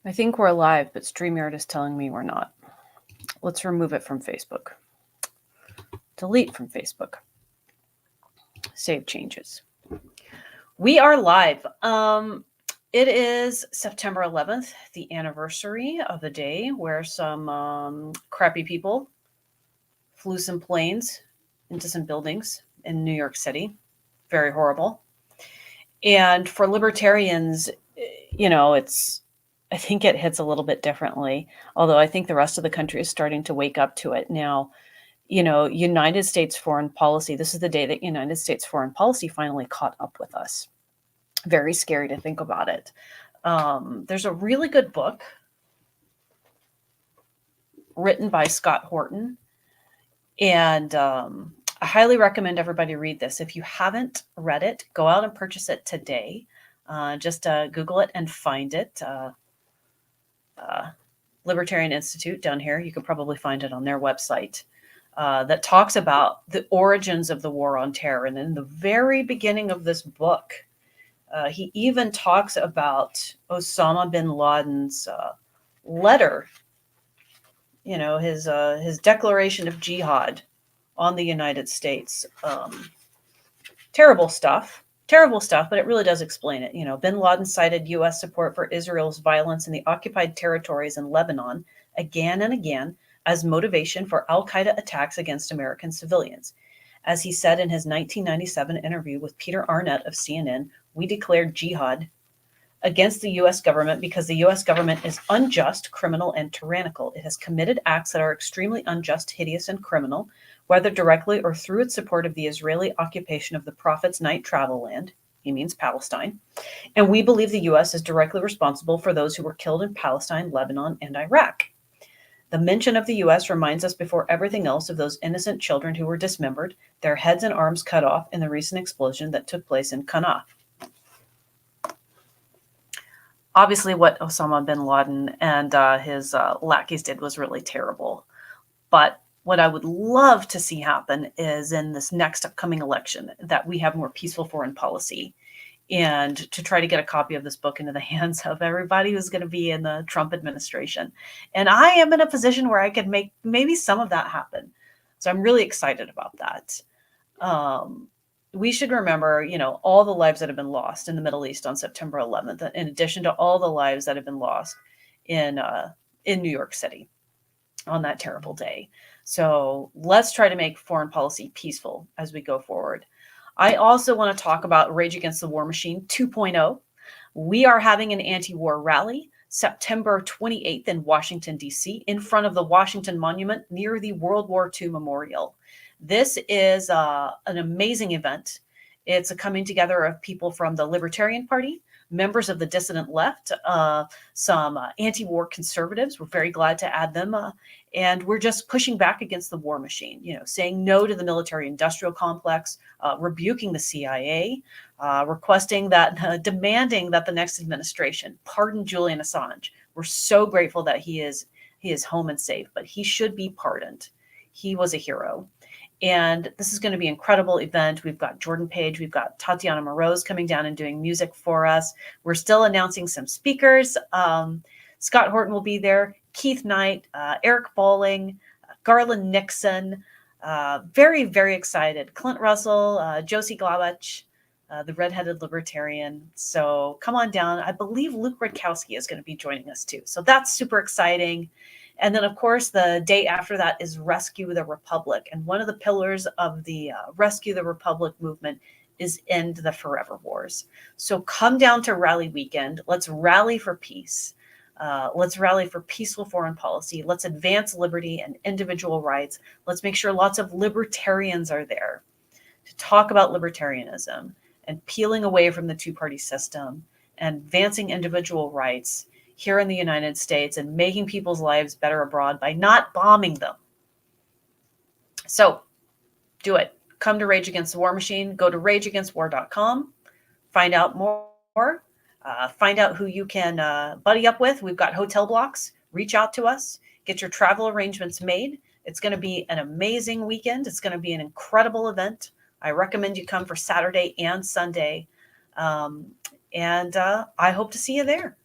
I think we're live, but StreamYard is telling me we're not. Let's remove it from Facebook. Delete from Facebook. Save changes. We are live. It is September 11th, the anniversary of the day where some crappy people flew some planes into some buildings in New York City. Very horrible. And for libertarians, I think it hits a little bit differently, although I think the rest of the country is starting to wake up to it now. United States foreign policy, this is the day that United States foreign policy finally caught up with us. Very scary to think about it. There's a really good book written by Scott Horton, and I highly recommend everybody read this. If you haven't read it, go out and purchase it today. Just Google it and find it. Libertarian Institute down here, you can probably find it on their website. That talks about the origins of the war on terror. And in the very beginning of this book, he even talks about Osama bin Laden's letter, his declaration of jihad on the United States. Terrible stuff, but it really does explain it. Bin Laden cited U.S. support for Israel's violence in the occupied territories in Lebanon again and again as motivation for al-Qaeda attacks against American civilians. As he said in his 1997 interview with Peter Arnett of CNN, we declared jihad against the U.S. government because the U.S. government is unjust, criminal, and tyrannical. It has committed acts that are extremely unjust, hideous, and criminal, whether directly or through its support of the Israeli occupation of the Prophet's night travel land. He means Palestine. And we believe the U.S. is directly responsible for those who were killed in Palestine, Lebanon, and Iraq. The mention of the U.S. reminds us before everything else of those innocent children who were dismembered, their heads and arms cut off in the recent explosion that took place in Qanaf. Obviously, what Osama bin Laden and his lackeys did was really terrible. But what I would love to see happen is in this next upcoming election that we have more peaceful foreign policy, and to try to get a copy of this book into the hands of everybody who's going to be in the Trump administration. And I am in a position where I could make maybe some of that happen. So I'm really excited about that. We should remember, all the lives that have been lost in the Middle East on September 11th, in addition to all the lives that have been lost in New York City on that terrible day. So let's try to make foreign policy peaceful as we go forward. I also want to talk about Rage Against the War Machine 2.0. We are having an anti-war rally September 28th in Washington, D.C., in front of the Washington Monument near the World War II Memorial. This is an amazing event. It's a coming together of people from the Libertarian Party, members of the dissident left, some anti-war conservatives. We're very glad to add them. And we're just pushing back against the war machine, saying no to the military-industrial complex, rebuking the CIA, requesting that, demanding that the next administration pardon Julian Assange. We're so grateful that he is home and safe, but he should be pardoned. He was a hero. And this is going to be an incredible event. We've got Jordan Page. We've got Tatiana Moroz coming down and doing music for us. We're still announcing some speakers. Scott Horton will be there. Keith Knight, Eric Bolling, Garland Nixon. Very, very excited. Clint Russell, Josie Glabach, the redheaded libertarian. So come on down. I believe Luke Rudkowski is going to be joining us too. So that's super exciting. And then, of course, the day after that is Rescue the Republic. And one of the pillars of the Rescue the Republic movement is End the Forever Wars. So come down to Rally Weekend. Let's rally for peace. Let's rally for peaceful foreign policy. Let's advance liberty and individual rights. Let's make sure lots of libertarians are there to talk about libertarianism and peeling away from the two-party system and advancing individual rights here in the United States and making people's lives better abroad by not bombing them. So do it. Come to Rage Against the War Machine. Go to rageagainstwar.com. Find out more. Find out who you can buddy up with. We've got hotel blocks. Reach out to us. Get your travel arrangements made. It's going to be an amazing weekend. It's going to be an incredible event. I recommend you come for Saturday and Sunday. And I hope to see you there.